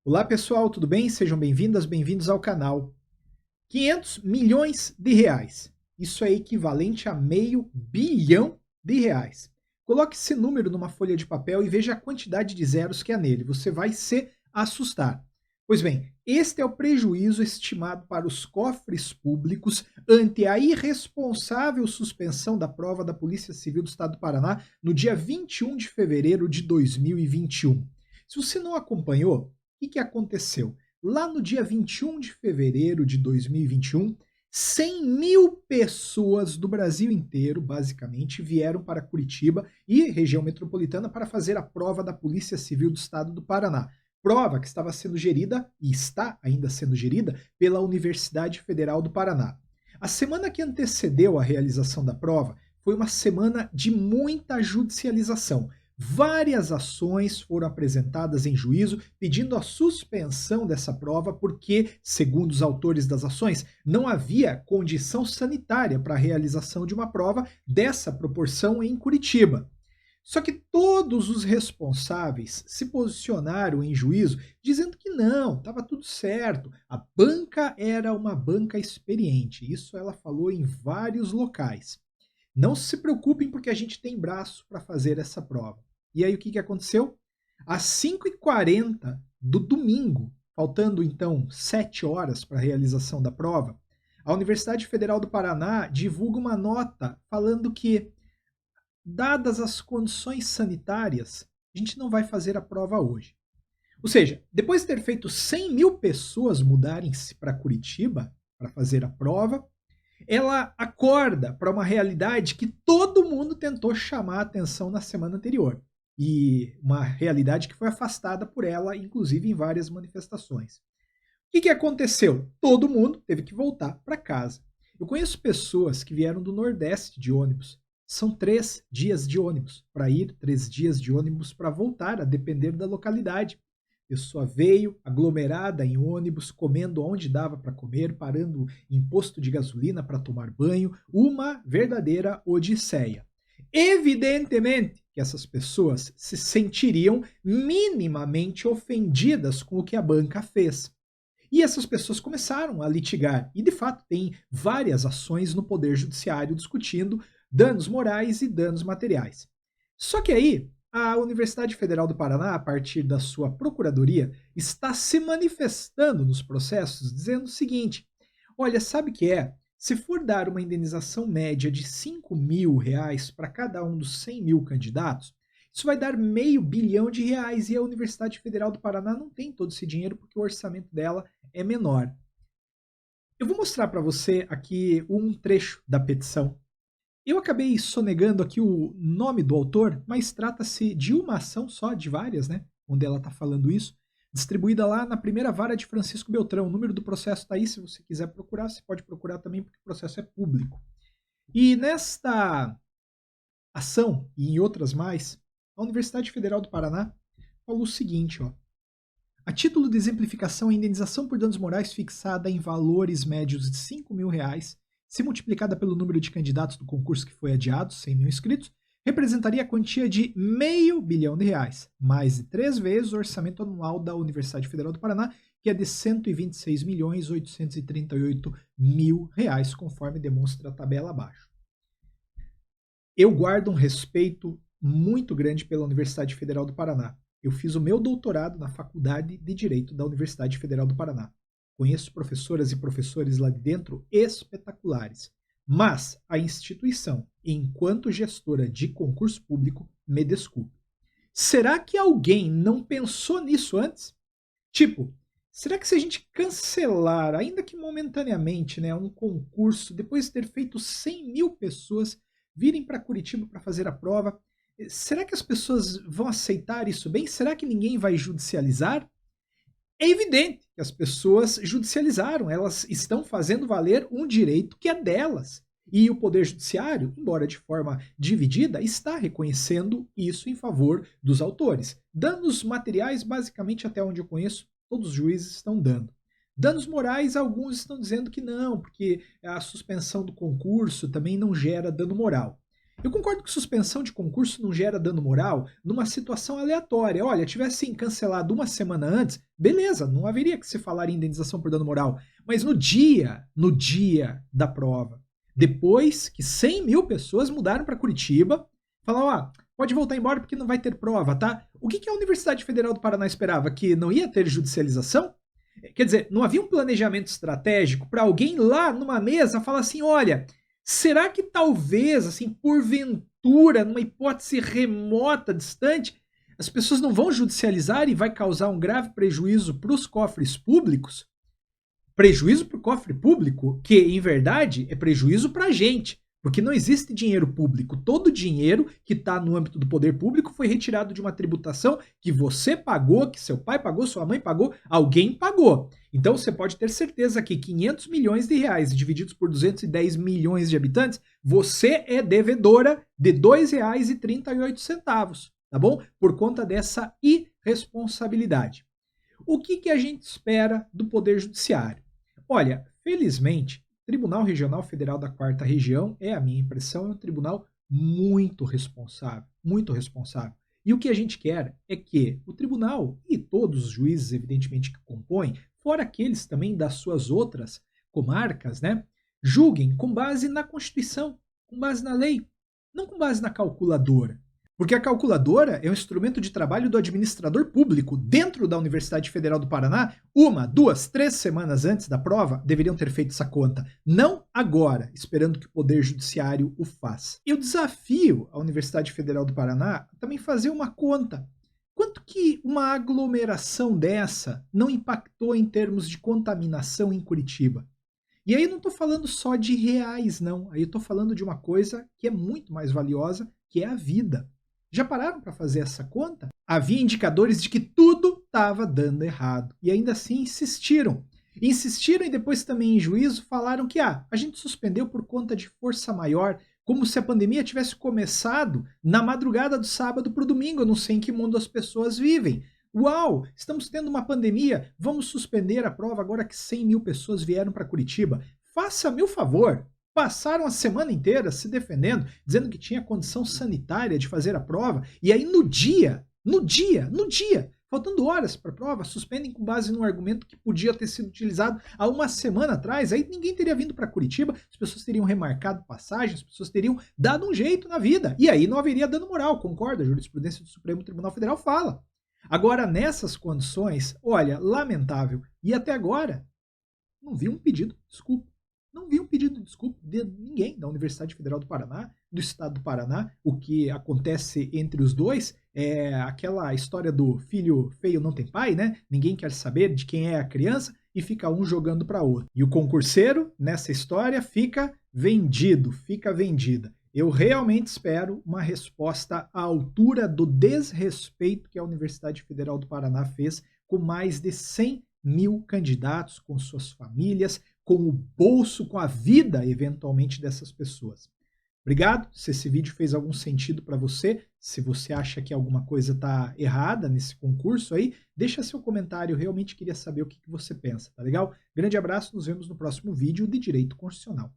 Olá pessoal, tudo bem? Sejam bem-vindas, bem-vindos ao canal. 500 milhões de reais. Isso é equivalente a meio bilhão de reais. Coloque esse número numa folha de papel e veja a quantidade de zeros que há nele. Você vai se assustar. Pois bem, este é o prejuízo estimado para os cofres públicos ante a irresponsável suspensão da prova da Polícia Civil do Estado do Paraná no dia 21 de fevereiro de 2021. Se você não acompanhou, o que aconteceu? Lá no dia 21 de fevereiro de 2021, 100 mil pessoas do Brasil inteiro, basicamente, vieram para Curitiba e região metropolitana para fazer a prova da Polícia Civil do Estado do Paraná. Prova que estava sendo gerida, e está ainda sendo gerida, pela Universidade Federal do Paraná. A semana que antecedeu a realização da prova foi uma semana de muita judicialização. Várias ações foram apresentadas em juízo pedindo a suspensão dessa prova porque, segundo os autores das ações, não havia condição sanitária para a realização de uma prova dessa proporção em Curitiba. Só que todos os responsáveis se posicionaram em juízo dizendo que não, estava tudo certo. A banca era uma banca experiente. Isso ela falou em vários locais. Não se preocupem porque a gente tem braço para fazer essa prova. E aí o que aconteceu? Às 5h40 do domingo, faltando então 7 horas para a realização da prova, a Universidade Federal do Paraná divulga uma nota falando que, dadas as condições sanitárias, a gente não vai fazer a prova hoje. Ou seja, depois de ter feito 100 mil pessoas mudarem-se para Curitiba para fazer a prova, ela acorda para uma realidade que todo mundo tentou chamar a atenção na semana anterior. E uma realidade que foi afastada por ela, inclusive em várias manifestações. O que aconteceu? Todo mundo teve que voltar para casa. Eu conheço pessoas que vieram do Nordeste de ônibus. São 3 dias de ônibus para ir, 3 dias de ônibus para voltar, a depender da localidade. A pessoa veio aglomerada em ônibus, comendo onde dava para comer, parando em posto de gasolina para tomar banho, uma verdadeira odisseia. Evidentemente que essas pessoas se sentiriam minimamente ofendidas com o que a banca fez. E essas pessoas começaram a litigar. E, de fato, tem várias ações no Poder Judiciário discutindo danos morais e danos materiais. Só que aí, a Universidade Federal do Paraná, a partir da sua procuradoria, está se manifestando nos processos, dizendo o seguinte: olha, sabe o que é? Se for dar uma indenização média de 5 mil reais para cada um dos 100 mil candidatos, isso vai dar meio bilhão de reais e a Universidade Federal do Paraná não tem todo esse dinheiro porque o orçamento dela é menor. Eu vou mostrar para você aqui um trecho da petição. Eu acabei sonegando aqui o nome do autor, mas trata-se de uma ação só, de várias, né? Onde ela está falando isso, distribuída lá na primeira vara de Francisco Beltrão. O número do processo está aí, se você quiser procurar, você pode procurar também, porque o processo é público. E nesta ação, e em outras mais, a Universidade Federal do Paraná falou o seguinte, ó. A título de exemplificação, a indenização por danos morais fixada em valores médios de 5 mil reais, se multiplicada pelo número de candidatos do concurso que foi adiado, 100 mil inscritos, representaria a quantia de meio bilhão de reais, mais de 3 vezes o orçamento anual da Universidade Federal do Paraná, que é de 126 milhões 838 mil reais, conforme demonstra a tabela abaixo. Eu guardo um respeito muito grande pela Universidade Federal do Paraná. Eu fiz o meu doutorado na Faculdade de Direito da Universidade Federal do Paraná. Conheço professoras e professores lá de dentro espetaculares. Mas a instituição, enquanto gestora de concurso público, me desculpe. Será que alguém não pensou nisso antes? Tipo, será que se a gente cancelar, ainda que momentaneamente, né, um concurso, depois de ter feito 100 mil pessoas virem para Curitiba para fazer a prova, será que as pessoas vão aceitar isso bem? Será que ninguém vai judicializar? É evidente que as pessoas judicializaram, elas estão fazendo valer um direito que é delas. E o Poder Judiciário, embora de forma dividida, está reconhecendo isso em favor dos autores. Danos materiais, basicamente, até onde eu conheço, todos os juízes estão dando. Danos morais, alguns estão dizendo que não, porque a suspensão do concurso também não gera dano moral. Eu concordo que suspensão de concurso não gera dano moral numa situação aleatória. Olha, tivessem cancelado uma semana antes, beleza, não haveria que se falar em indenização por dano moral. Mas no dia da prova, depois que 100 mil pessoas mudaram para Curitiba, falaram, pode voltar embora porque não vai ter prova, tá? O que a Universidade Federal do Paraná esperava? Que não ia ter judicialização? Quer dizer, não havia um planejamento estratégico para alguém lá numa mesa falar assim, olha, será que talvez, assim, porventura, numa hipótese remota, distante, as pessoas não vão judicializar e vai causar um grave prejuízo para os cofres públicos? Prejuízo para o cofre público, que em verdade é prejuízo para a gente, porque não existe dinheiro público. Todo dinheiro que está no âmbito do poder público foi retirado de uma tributação que você pagou, que seu pai pagou, sua mãe pagou, alguém pagou. Então você pode ter certeza que 500 milhões de reais divididos por 210 milhões de habitantes, você é devedora de R$ 2,38, tá bom? Por conta dessa irresponsabilidade. O que a gente espera do Poder Judiciário? Olha, felizmente, o Tribunal Regional Federal da Quarta Região, é a minha impressão, é um tribunal muito responsável, muito responsável. E o que a gente quer é que o tribunal e todos os juízes, evidentemente, que compõem, fora aqueles também das suas outras comarcas, né, julguem com base na Constituição, com base na lei, não com base na calculadora. Porque a calculadora é um instrumento de trabalho do administrador público dentro da Universidade Federal do Paraná. 1, 2, 3 semanas antes da prova, deveriam ter feito essa conta. Não agora, esperando que o Poder Judiciário o faça. Eu desafio a Universidade Federal do Paraná a também fazer uma conta. Quanto que uma aglomeração dessa não impactou em termos de contaminação em Curitiba? E aí eu não estou falando só de reais, não. Aí eu estou falando de uma coisa que é muito mais valiosa, que é a vida. Já pararam para fazer essa conta? Havia indicadores de que tudo estava dando errado. E ainda assim insistiram. Insistiram e depois também em juízo falaram que a gente suspendeu por conta de força maior, como se a pandemia tivesse começado na madrugada do sábado para o domingo. Eu não sei em que mundo as pessoas vivem. Uau, estamos tendo uma pandemia, vamos suspender a prova agora que 100 mil pessoas vieram para Curitiba. Faça-me o favor. Passaram a semana inteira se defendendo, dizendo que tinha condição sanitária de fazer a prova, e aí no dia, faltando horas para a prova, suspendem com base num argumento que podia ter sido utilizado há uma semana atrás. Aí ninguém teria vindo para Curitiba, as pessoas teriam remarcado passagem, as pessoas teriam dado um jeito na vida, e aí não haveria dano moral, concorda? A jurisprudência do Supremo Tribunal Federal fala. Agora, nessas condições, olha, lamentável, e até agora, não vi um pedido de desculpa. Não vi um pedido de desculpa de ninguém da Universidade Federal do Paraná, do Estado do Paraná. O que acontece entre os dois é aquela história do filho feio não tem pai, né? Ninguém quer saber de quem é a criança e fica um jogando para outro. E o concurseiro, nessa história, fica vendido, fica vendida. Eu realmente espero uma resposta à altura do desrespeito que a Universidade Federal do Paraná fez com mais de 100 mil candidatos, com suas famílias, com o bolso, com a vida, eventualmente, dessas pessoas. Obrigado. Se esse vídeo fez algum sentido para você, se você acha que alguma coisa está errada nesse concurso aí, deixa seu comentário. Eu realmente queria saber o que você pensa, tá legal? Grande abraço, nos vemos no próximo vídeo de Direito Constitucional.